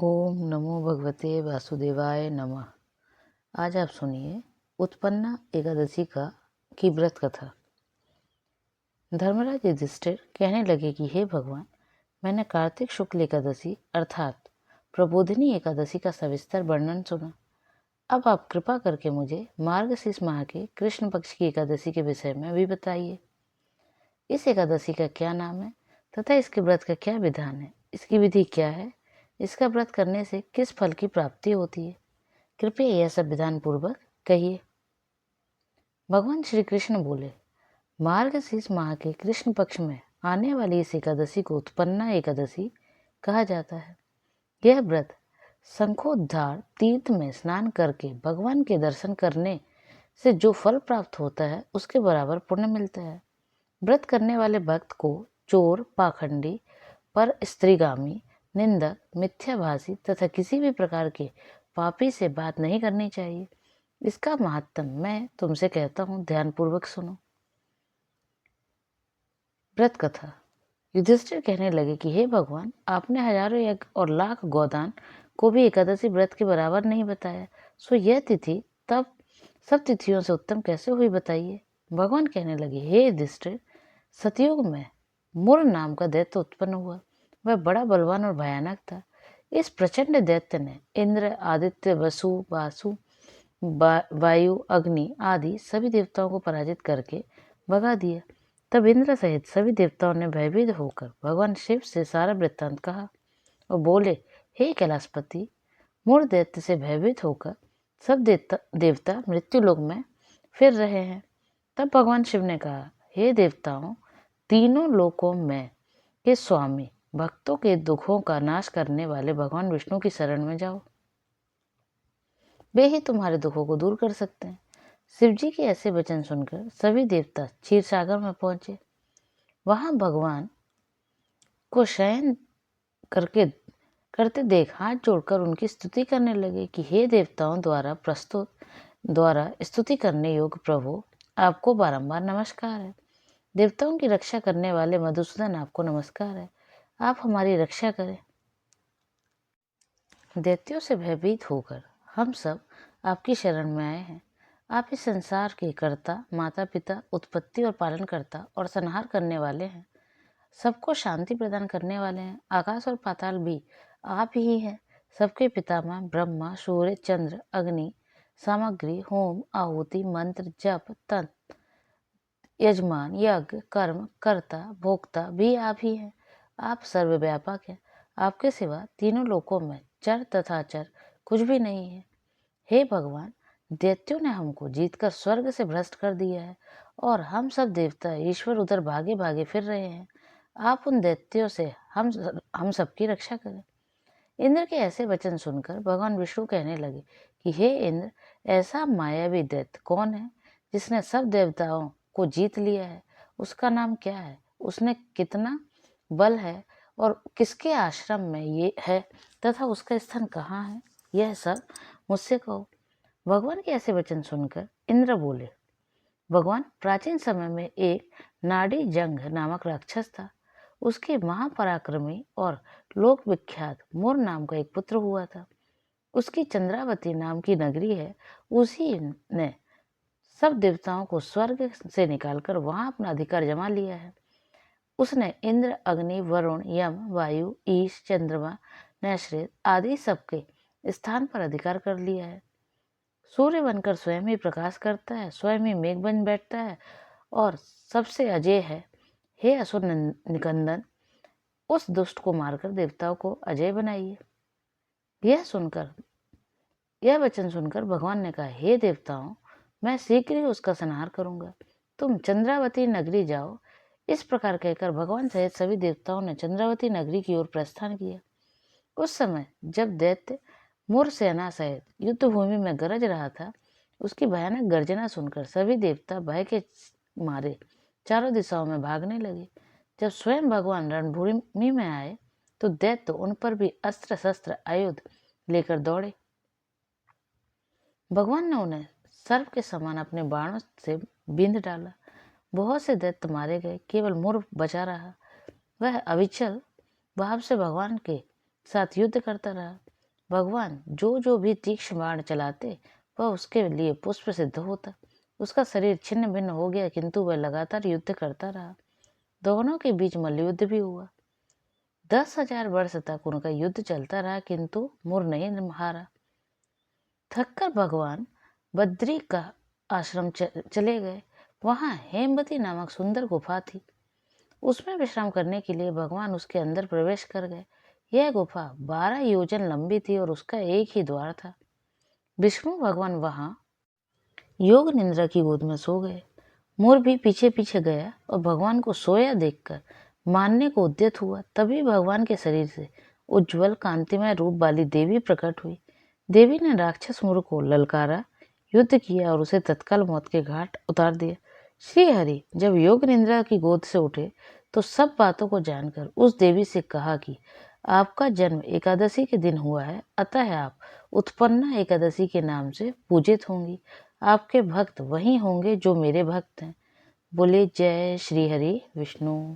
ओम नमो भगवते वासुदेवाय नमः। आज आप सुनिए उत्पन्ना एकादशी की व्रत कथा। धर्मराज युधिष्ठिर कहने लगे कि हे भगवान, मैंने कार्तिक शुक्ल एकादशी अर्थात प्रबोधिनी एकादशी का सविस्तर वर्णन सुना। अब आप कृपा करके मुझे मार्गशीर्ष माह के कृष्ण पक्ष की एकादशी के विषय में भी बताइए। इस एकादशी का क्या नाम है तथा इसके व्रत का क्या विधान है, इसकी विधि क्या है, इसका व्रत करने से किस फल की प्राप्ति होती है, कृपया यह सब विधान पूर्वक कहिए। भगवान श्री कृष्ण बोले, मार्गशीर्ष माह के कृष्ण पक्ष में आने वाली इस एकादशी को उत्पन्ना एकादशी कहा जाता है। यह व्रत शंखोद्धार तीर्थ में स्नान करके भगवान के दर्शन करने से जो फल प्राप्त होता है उसके बराबर पुण्य मिलता है। व्रत करने वाले भक्त को चोर, पाखंडी, पर स्त्रीगामी, निंदक, मिथ्याभाषी तथा किसी भी प्रकार के पापी से बात नहीं करनी चाहिए। इसका महात्म मैं तुमसे कहता हूँ, ध्यानपूर्वक सुनो। व्रत कथा। युधिष्ठिर कहने लगे कि हे भगवान, आपने हजारों यज्ञ और लाख गोदान को भी एकादशी व्रत के बराबर नहीं बताया, सो यह तिथि तब सब तिथियों से उत्तम कैसे हुई, बताइए। भगवान कहने लगे, हे युधिष्ठिर, सतयुग में मुर नाम का दैत्य उत्पन्न हुआ। वह बड़ा बलवान और भयानक था। इस प्रचंड दैत्य ने इंद्र, आदित्य, वसु, वासु, वायु, अग्नि आदि सभी देवताओं को पराजित करके भगा दिया। तब इंद्र सहित सभी देवताओं ने भयभीत होकर भगवान शिव से सारा वृत्तांत कहा और बोले, हे कैलाशपति, मूढ़ दैत्य से भयभीत होकर सब देवता मृत्युलोक में फिर रहे हैं। तब भगवान शिव ने कहा, हे देवताओं, तीनों लोकों में के स्वामी, भक्तों के दुखों का नाश करने वाले भगवान विष्णु की शरण में जाओ, वे ही तुम्हारे दुखों को दूर कर सकते हैं। शिव जी के ऐसे वचन सुनकर सभी देवता क्षीर सागर में पहुंचे। वहां भगवान को शयन करते देख हाथ जोड़कर उनकी स्तुति करने लगे कि हे देवताओं द्वारा स्तुति करने योग्य प्रभु, आपको बारंबार नमस्कार है। देवताओं की रक्षा करने वाले मधुसूदन, आपको नमस्कार है। आप हमारी रक्षा करें। दैत्यों से भयभीत होकर हम सब आपकी शरण में आए हैं। आप इस संसार के कर्ता, माता पिता, उत्पत्ति और पालन करता और संहार करने वाले हैं। सबको शांति प्रदान करने वाले हैं। आकाश और पाताल भी आप ही हैं। सबके पितामह ब्रह्मा, सूर्य, चंद्र, अग्नि, सामग्री, होम, आहुति, मंत्र, जप, तंत्र, यजमान, यज्ञ, कर्म, कर्ता, भोक्ता भी आप ही हैं। आप सर्वव्यापक हैं। आपके सिवा तीनों लोकों में चर तथा अचर कुछ भी नहीं है। हे भगवान, दैत्यों ने हमको जीतकर स्वर्ग से भ्रष्ट कर दिया है और हम सब देवता ईश्वर उधर भागे भागे फिर रहे हैं। आप उन दैत्यों से हम सबकी रक्षा करें। इंद्र के ऐसे वचन सुनकर भगवान विष्णु कहने लगे कि हे इंद्र, ऐसा मायावी दैत्य कौन है जिसने सब देवताओं को जीत लिया है? उसका नाम क्या है? उसने कितना बल है और किसके आश्रम में ये है तथा उसका स्थान कहाँ है? यह सब मुझसे कहो। भगवान के ऐसे वचन सुनकर इंद्र बोले, भगवान, प्राचीन समय में एक नाड़ी जंग नामक राक्षस था। उसके महापराक्रमी और लोक विख्यात मोर नाम का एक पुत्र हुआ था। उसकी चंद्रावती नाम की नगरी है। उसी ने सब देवताओं को स्वर्ग से निकालकर वहां अपना अधिकार जमा लिया है। उसने इंद्र, अग्नि, वरुण, यम, वायु, ईश, चंद्रमा, नैश्रेत आदि सबके स्थान पर अधिकार कर लिया है। सूर्य बनकर स्वयं ही प्रकाश करता है, स्वयं ही मेघ बन बैठता है और सबसे अजय है। हे असुर निकंदन, उस दुष्ट को मारकर देवताओं को अजय बनाइए। यह वचन सुनकर भगवान ने कहा, हे देवताओं, मैं शीघ्र ही उसका संहार करूंगा। तुम चंद्रावती नगरी जाओ। इस प्रकार कहकर भगवान सहित सभी देवताओं ने चंद्रावती नगरी की ओर प्रस्थान किया। उस समय जब दैत्य मोर सेना सहित युद्ध भूमि में गरज रहा था, उसकी भयानक गर्जना सुनकर सभी देवता भय के मारे चारों दिशाओं में भागने लगे। जब स्वयं भगवान रणभूमि में आए तो दैत्य उन पर भी अस्त्र शस्त्र आयुध लेकर दौड़े। भगवान ने उन्हें सर्प के समान अपने बाणों से बींध डाला। बहुत से दैत्य मारे गए, केवल मोर बचा रहा। वह अविचल भाव से भगवान के साथ युद्ध करता रहा। भगवान जो जो भी तीक्ष्ण बाण चलाते वह उसके लिए पुष्प सिद्ध होता। उसका शरीर छिन्न भिन्न हो गया, किंतु वह लगातार युद्ध करता रहा। दोनों के बीच मल्लयुद्ध भी हुआ। 10,000 वर्ष तक उनका युद्ध चलता रहा, किंतु मुर नहीं हारा। थककर भगवान बद्री का आश्रम चले गए। वहां हेमवती नामक सुंदर गुफा थी। उसमें विश्राम करने के लिए भगवान उसके अंदर प्रवेश कर गए। यह गुफा 12 योजन लंबी थी और उसका एक ही द्वार था। विष्णु भगवान वहां योग निद्रा की गोद में सो गए। मोर भी पीछे पीछे गया और भगवान को सोया देखकर मारने को उद्यत हुआ। तभी भगवान के शरीर से उज्जवल कांतिमय रूप वाली देवी प्रकट हुई। देवी ने राक्षस मुर को ललकारा, युद्ध किया और उसे तत्काल मौत के घाट उतार दिया। श्री हरि जब योग निद्रा की गोद से उठे तो सब बातों को जानकर उस देवी से कहा कि आपका जन्म एकादशी के दिन हुआ है, अतः आप उत्पन्ना एकादशी के नाम से पूजित होंगी। आपके भक्त वही होंगे जो मेरे भक्त हैं। बोले जय श्री हरि विष्णु।